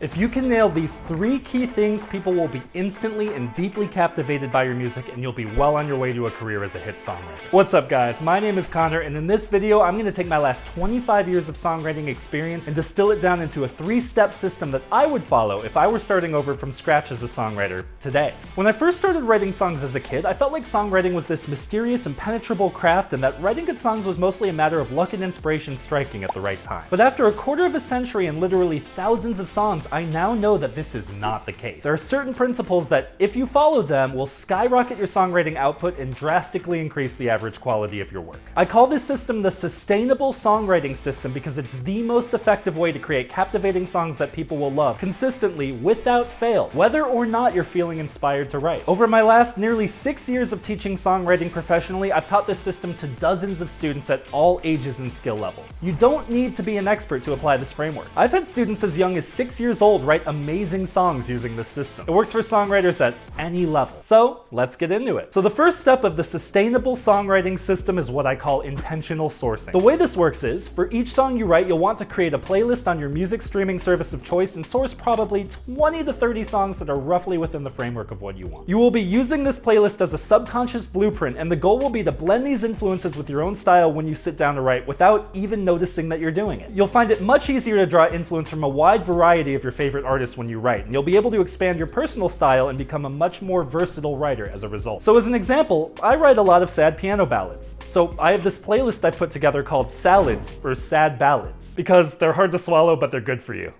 If you can nail these 3 key things, people will be instantly and deeply captivated by your music, and you'll be well on your way to a career as a hit songwriter. What's up, guys? My name is Konner, and in this video, I'm going to take my last 25 years of songwriting experience and distill it down into a 3-step system that I would follow if I were starting over from scratch as a songwriter today. When I first started writing songs as a kid, I felt like songwriting was this mysterious, impenetrable craft, and that writing good songs was mostly a matter of luck and inspiration striking at the right time. But after a quarter of a century and literally thousands of songs, I now know that this is not the case. There are certain principles that, if you follow them, will skyrocket your songwriting output and drastically increase the average quality of your work. I call this system the sustainable songwriting system because it's the most effective way to create captivating songs that people will love consistently without fail, whether or not you're feeling inspired to write. Over my last nearly 6 years of teaching songwriting professionally, I've taught this system to dozens of students at all ages and skill levels. You don't need to be an expert to apply this framework. I've had students as young as 6 years old write amazing songs using this system. It works for songwriters at any level. So let's get into it. So the first step of the sustainable songwriting system is what I call intentional sourcing. The way this works is, for each song you write, you'll want to create a playlist on your music streaming service of choice and source probably 20 to 30 songs that are roughly within the framework of what you want. You will be using this playlist as a subconscious blueprint, and the goal will be to blend these influences with your own style when you sit down to write without even noticing that you're doing it. You'll find it much easier to draw influence from a wide variety of your favorite artists when you write, and you'll be able to expand your personal style and become a much more versatile writer as a result. So as an example, I write a lot of sad piano ballads. So I have this playlist I've put together called Salads for Sad Ballads, because they're hard to swallow, but they're good for you.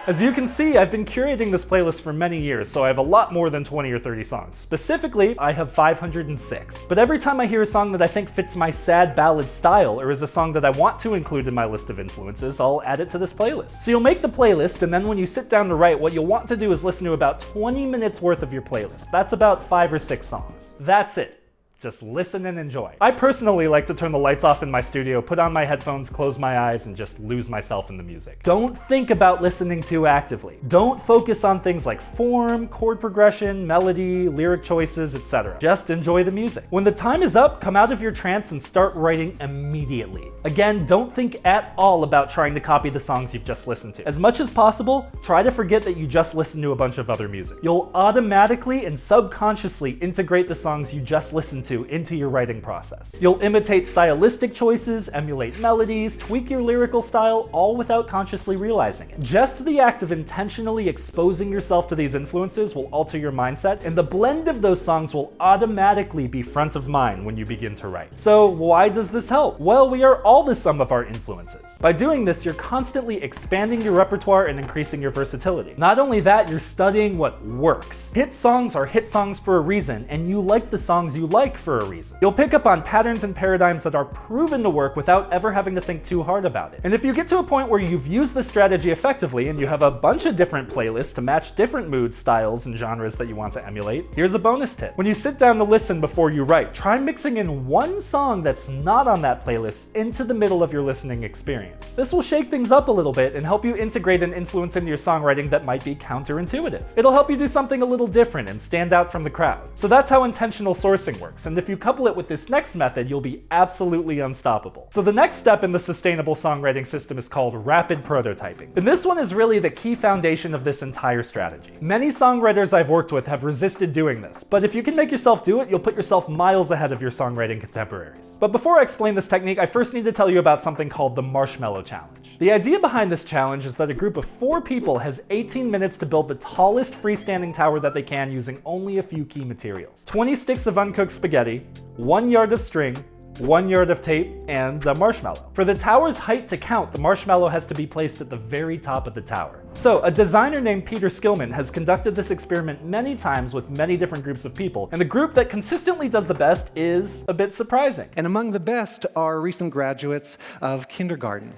As you can see, I've been curating this playlist for many years, so I have a lot more than 20 or 30 songs. Specifically, I have 506. But every time I hear a song that I think fits my sad ballad style, or is a song that I want to include in my list of influences, I'll add it to this playlist. So you'll make the playlist, and then when you sit down to write, what you'll want to do is listen to about 20 minutes worth of your playlist. That's about 5 or 6 songs. That's it. Just listen and enjoy. I personally like to turn the lights off in my studio, put on my headphones, close my eyes, and just lose myself in the music. Don't think about listening too actively. Don't focus on things like form, chord progression, melody, lyric choices, etc. Just enjoy the music. When the time is up, come out of your trance and start writing immediately. Again, don't think at all about trying to copy the songs you've just listened to. As much as possible, try to forget that you just listened to a bunch of other music. You'll automatically and subconsciously integrate the songs you just listened to into your writing process. You'll imitate stylistic choices, emulate melodies, tweak your lyrical style, all without consciously realizing it. Just the act of intentionally exposing yourself to these influences will alter your mindset, and the blend of those songs will automatically be front of mind when you begin to write. So why does this help? Well, we are all the sum of our influences. By doing this, you're constantly expanding your repertoire and increasing your versatility. Not only that, you're studying what works. Hit songs are hit songs for a reason, and you like the songs you like for a reason. You'll pick up on patterns and paradigms that are proven to work without ever having to think too hard about it. And if you get to a point where you've used this strategy effectively and you have a bunch of different playlists to match different moods, styles, and genres that you want to emulate, here's a bonus tip. When you sit down to listen before you write, try mixing in one song that's not on that playlist into the middle of your listening experience. This will shake things up a little bit and help you integrate an influence into your songwriting that might be counterintuitive. It'll help you do something a little different and stand out from the crowd. So that's how intentional sourcing works, and if you couple it with this next method, you'll be absolutely unstoppable. So the next step in the sustainable songwriting system is called rapid prototyping. And this one is really the key foundation of this entire strategy. Many songwriters I've worked with have resisted doing this, but if you can make yourself do it, you'll put yourself miles ahead of your songwriting contemporaries. But before I explain this technique, I first need to tell you about something called the Marshmallow Challenge. The idea behind this challenge is that a group of 4 people has 18 minutes to build the tallest freestanding tower that they can using only a few key materials: 20 sticks of uncooked spaghetti, 1 yard of string, 1 yard of tape, and a marshmallow. For the tower's height to count, the marshmallow has to be placed at the very top of the tower. So, a designer named Peter Skillman has conducted this experiment many times with many different groups of people, and the group that consistently does the best is a bit surprising. And among the best are recent graduates of kindergarten.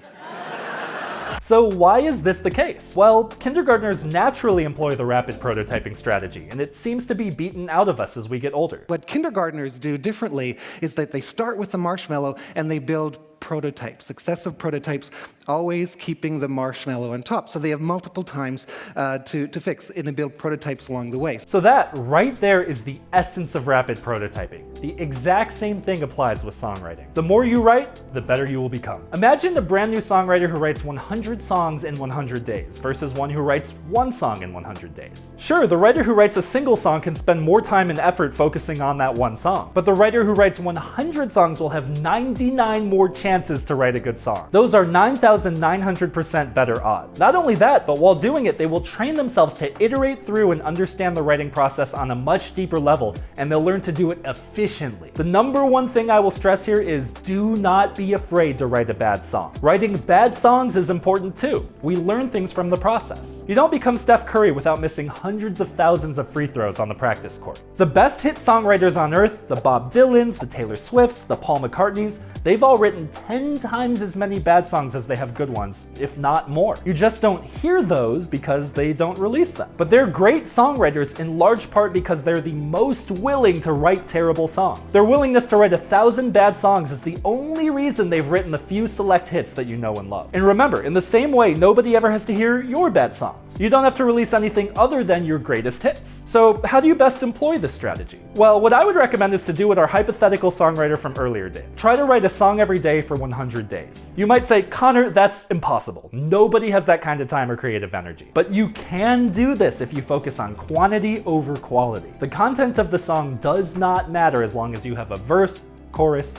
So why is this the case? Well, kindergartners naturally employ the rapid prototyping strategy, and it seems to be beaten out of us as we get older. What kindergartners do differently is that they start with the marshmallow and they build prototypes, successive prototypes, always keeping the marshmallow on top. So they have multiple times to fix, and they build prototypes along the way. So that right there is the essence of rapid prototyping. The exact same thing applies with songwriting. The more you write, the better you will become. Imagine a brand new songwriter who writes 100 songs in 100 days versus one who writes one song in 100 days. Sure, the writer who writes a single song can spend more time and effort focusing on that one song, but the writer who writes 100 songs will have 99 more chances to write a good song. Those are 9,900% better odds. Not only that, but while doing it, they will train themselves to iterate through and understand the writing process on a much deeper level, and they'll learn to do it efficiently. The number one thing I will stress here is do not be afraid to write a bad song. Writing bad songs is important too. We learn things from the process. You don't become Steph Curry without missing hundreds of thousands of free throws on the practice court. The best hit songwriters on earth, the Bob Dylans, the Taylor Swifts, the Paul McCartneys, they've all written 10 times as many bad songs as they have good ones, if not more. You just don't hear those because they don't release them. But they're great songwriters in large part because they're the most willing to write terrible songs. Their willingness to write 1,000 bad songs is the only reason they've written the few select hits that you know and love. And remember, in the same way, nobody ever has to hear your bad songs. You don't have to release anything other than your greatest hits. So how do you best employ this strategy? Well, what I would recommend is to do what our hypothetical songwriter from earlier did. Try to write a song every day for 100 days. You might say, Konner, that's impossible. Nobody has that kind of time or creative energy. But you can do this if you focus on quantity over quality. The content of the song does not matter as long as you have a verse, chorus,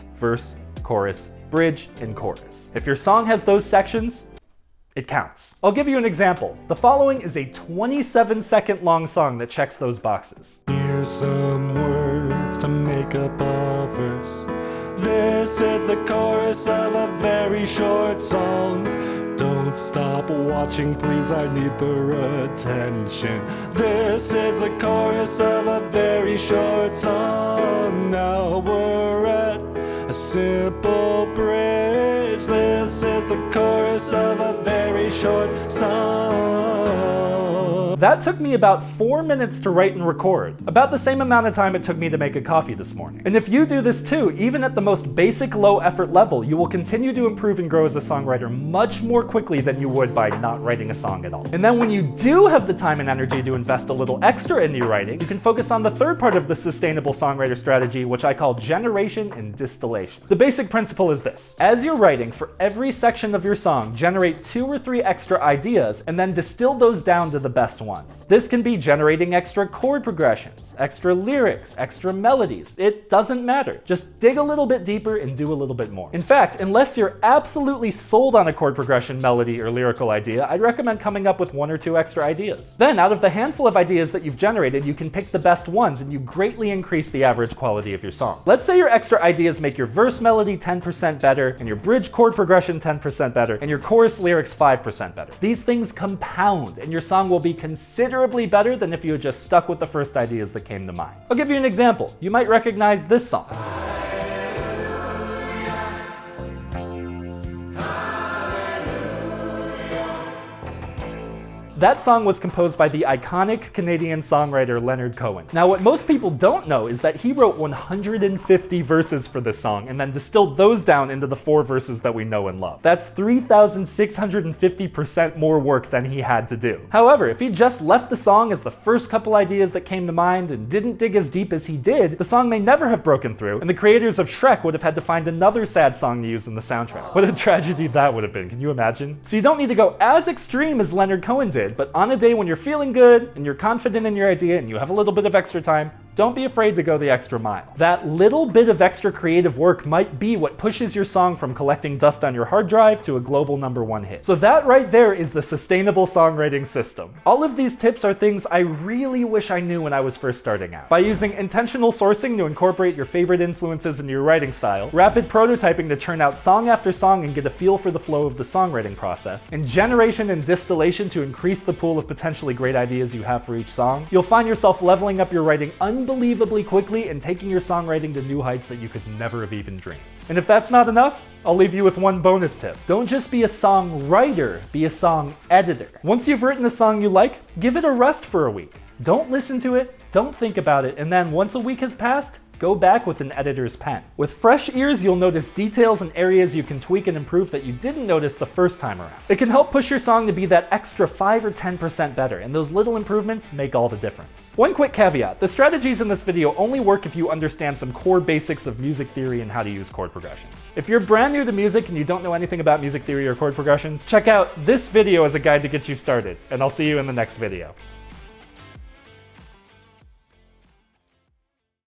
bridge, and chorus. If your song has those sections, it counts. I'll give you an example. The following is a 27-second long song that checks those boxes. Here's some words to make up a verse. This is the chorus of a very short song. Don't stop watching, please, I need their attention. This is the chorus of a very short song. Now we're at a simple bridge. This is the chorus of a very short song. That took me about 4 minutes to write and record, about the same amount of time it took me to make a coffee this morning. And if you do this too, even at the most basic low effort level, you will continue to improve and grow as a songwriter much more quickly than you would by not writing a song at all. And then when you do have the time and energy to invest a little extra into your writing, you can focus on the third part of the sustainable songwriter strategy, which I call generation and distillation. The basic principle is this: as you're writing, for every section of your song, generate 2 or 3 extra ideas and then distill those down to the best ones. This can be generating extra chord progressions, extra lyrics, extra melodies. It doesn't matter. Just dig a little bit deeper and do a little bit more. In fact, unless you're absolutely sold on a chord progression, melody, or lyrical idea, I'd recommend coming up with 1 or 2 extra ideas. Then, out of the handful of ideas that you've generated, you can pick the best ones and you greatly increase the average quality of your song. Let's say your extra ideas make your verse melody 10% better, and your bridge chord progression 10% better, and your chorus lyrics 5% better. These things compound, and your song will be considerably better than if you had just stuck with the first ideas that came to mind. I'll give you an example. You might recognize this song. That song was composed by the iconic Canadian songwriter Leonard Cohen. Now, what most people don't know is that he wrote 150 verses for this song and then distilled those down into the 4 verses that we know and love. That's 3,650% more work than he had to do. However, if he just left the song as the first couple ideas that came to mind and didn't dig as deep as he did, the song may never have broken through, and the creators of Shrek would have had to find another sad song to use in the soundtrack. What a tragedy that would have been, can you imagine? So you don't need to go as extreme as Leonard Cohen did, but on a day when you're feeling good and you're confident in your idea and you have a little bit of extra time, don't be afraid to go the extra mile. That little bit of extra creative work might be what pushes your song from collecting dust on your hard drive to a global #1 hit. So that right there is the sustainable songwriting system. All of these tips are things I really wish I knew when I was first starting out. By using intentional sourcing to incorporate your favorite influences into your writing style, rapid prototyping to churn out song after song and get a feel for the flow of the songwriting process, and generation and distillation to increase the pool of potentially great ideas you have for each song, you'll find yourself leveling up your writing unbelievably quickly and taking your songwriting to new heights that you could never have even dreamed. And if that's not enough, I'll leave you with one bonus tip. Don't just be a songwriter, be a song editor. Once you've written a song you like, give it a rest for a week. Don't listen to it, don't think about it, and then once a week has passed, Go back with an editor's pen. With fresh ears, you'll notice details and areas you can tweak and improve that you didn't notice the first time around. It can help push your song to be that extra 5 or 10% better, and those little improvements make all the difference. One quick caveat, the strategies in this video only work if you understand some core basics of music theory and how to use chord progressions. If you're brand new to music and you don't know anything about music theory or chord progressions, check out this video as a guide to get you started, and I'll see you in the next video.